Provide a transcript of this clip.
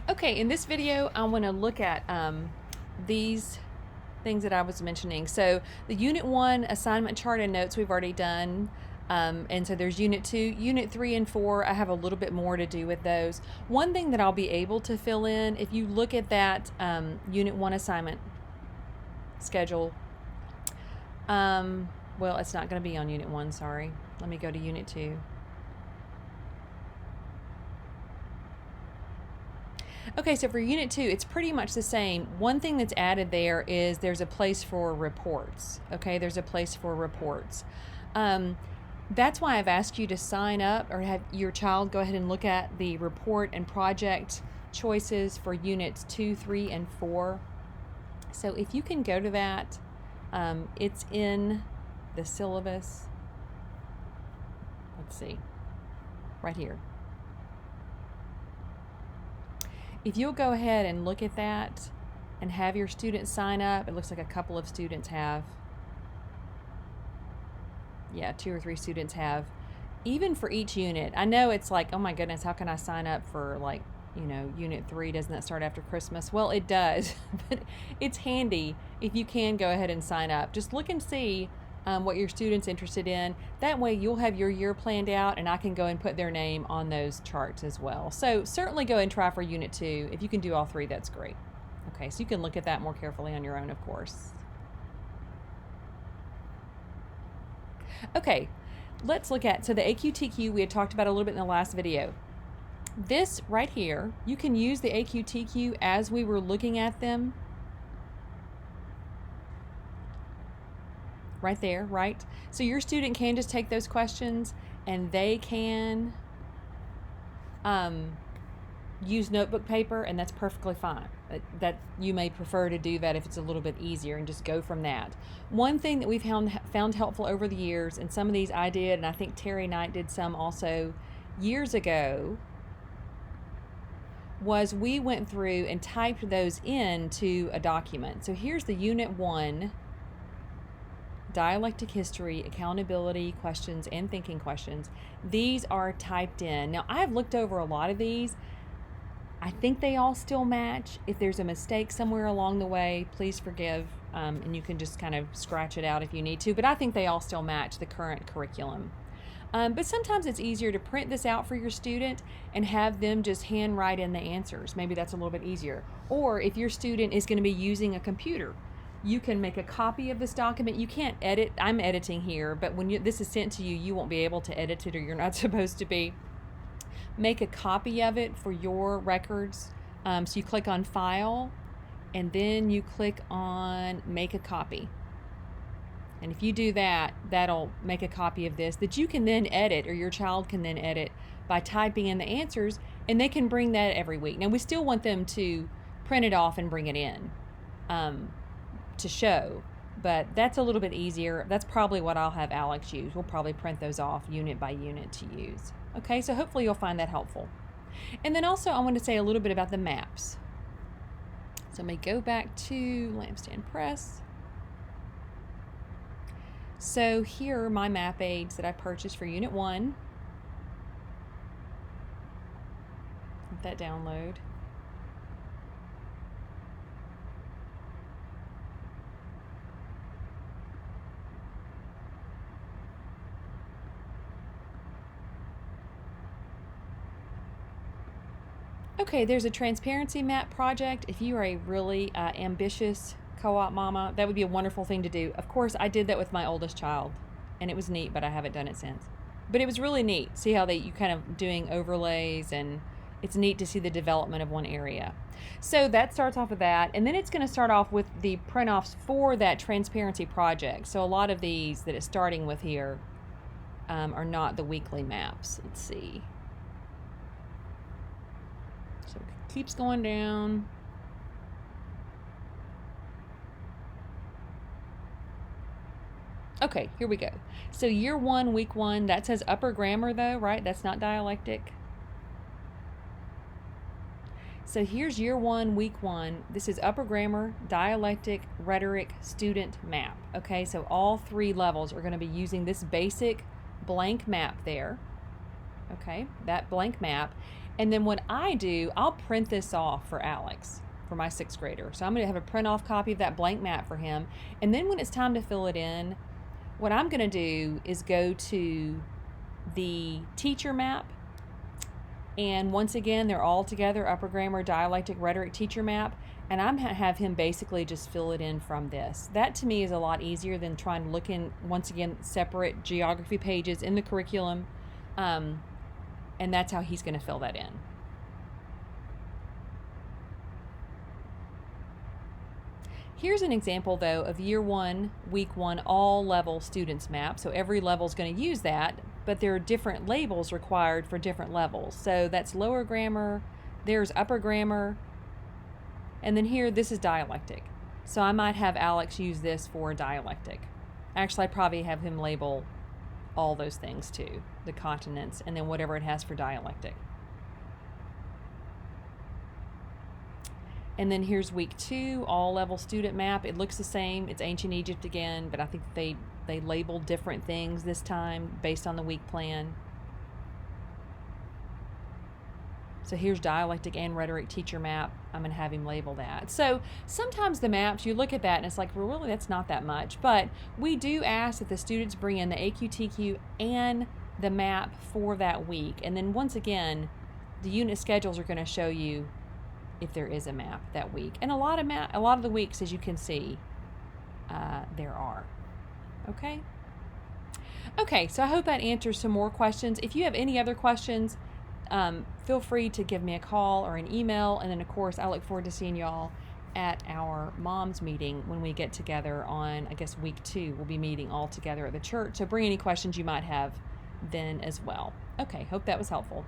Okay, in this video, I want to look at these things that I was mentioning. So the Unit 1 assignment chart and notes we've already done. And so there's Unit 2, Unit 3 and 4. I have a little bit more to do with those. One thing that I'll be able to fill in, if you look at that Unit 1 assignment schedule, well, it's not going to be on Unit 1, sorry. Let me go to Unit 2. Okay, so for Unit 2, it's pretty much the same. One thing that's added there is there's a place for reports. Okay, there's a place for reports. That's why I've asked you to sign up or have your child go ahead and look at the report and project choices for Units 2, 3, and 4. So if you can go to that, it's in the syllabus. Let's see, right here. If you'll go ahead and look at that and have your students sign up, it looks like a couple of students have. Yeah, 2 or 3 students have. Even for each unit, I know it's like, oh my goodness, how can I sign up for like, Unit 3, doesn't that start after Christmas? Well, it does, but it's handy if you can go ahead and sign up. Just look and see what your student's interested in. That way you'll have your year planned out and I can go and put their name on those charts as well. So certainly go and try for Unit 2. If you can do all 3, that's great. Okay, so you can look at that more carefully on your own, of course. Okay, let's look at, so the AQTQ we had talked about a little bit in the last video. This right here, you can use the AQTQ as we were looking at them. Right there, right? So your student can just take those questions and they can use notebook paper, and that's perfectly fine. That you may prefer to do that if it's a little bit easier and just go from that. One thing that we've found helpful over the years, and some of these I did, and I think Terry Knight did some also years ago, was we went through and typed those into a document. So here's the Unit 1 dialectic history, accountability questions, and thinking questions. These are typed in. Now, I've looked over a lot of these. I think they all still match. If there's a mistake somewhere along the way, please forgive, and you can just kind of scratch it out if you need to, but I think they all still match the current curriculum. But sometimes it's easier to print this out for your student and have them just handwrite in the answers. Maybe that's a little bit easier. Or if your student is going to be using a computer, you can make a copy of this document. You can't edit. I'm editing here, but when this is sent to you, you won't be able to edit it, or you're not supposed to be. Make a copy of it for your records. So you click on File, and then you click on Make a Copy. And if you do that, that'll make a copy of this that you can then edit, or your child can then edit by typing in the answers, and they can bring that every week. Now, we still want them to print it off and bring it in to show, but that's a little bit easier. That's probably what I'll have Alex use. We'll probably print those off unit by unit to use. Okay, so hopefully you'll find that helpful. And then also I want to say a little bit about the maps. So let me go back to Lampstand Press. So here are my map aids that I purchased for Unit 1. Let that download. Okay, there's a transparency map project. If you are a really ambitious co-op mama, that would be a wonderful thing to do. Of course, I did that with my oldest child, and it was neat, but I haven't done it since. But it was really neat. See how you kind of doing overlays, and it's neat to see the development of one area. So that starts off with that, and then it's going to start off with the print-offs for that transparency project. So a lot of these that it's starting with here are not the weekly maps. Let's see. So it keeps going down. Okay, here we go. So year 1, week 1, that says upper grammar though, right? That's not dialectic. So here's year 1, week 1. This is upper grammar, dialectic, rhetoric, student map. Okay, so all 3 levels are going to be using this basic blank map there. Okay, that blank map. And then what I do, I'll print this off for Alex, for my 6th grader. So I'm going to have a print off copy of that blank map for him. And then when it's time to fill it in, what I'm going to do is go to the teacher map. And once again, they're all together, upper grammar, dialectic, rhetoric, teacher map. And I'm going to have him basically just fill it in from this. That to me is a lot easier than trying to look in, once again, separate geography pages in the curriculum. And that's how he's going to fill that in. Here's an example, though, of Year 1, Week 1, all level students map. So every level is going to use that, but there are different labels required for different levels. So that's lower grammar, there's upper grammar, and then here, this is dialectic. So I might have Alex use this for dialectic. Actually, I'd probably have him label all those things too, the continents, and then whatever it has for dialectic. And then here's Week 2, all level student map. It looks the same. It's ancient Egypt again, but I think they labeled different things this time based on the week plan. So here's dialectic and rhetoric teacher map. I'm going to have him label that. So sometimes the maps, you look at that and it's like, well, really, that's not that much. But we do ask that the students bring in the AQTQ and the map for that week. And then once again, the unit schedules are going to show you if there is a map that week. And a lot of the weeks, as you can see, there are. Okay? Okay, so I hope that answers some more questions. If you have any other questions, feel free to give me a call or an email. And then, of course, I look forward to seeing y'all at our moms meeting when we get together on, I guess, Week 2. We'll be meeting all together at the church. So bring any questions you might have then as well. Okay, hope that was helpful.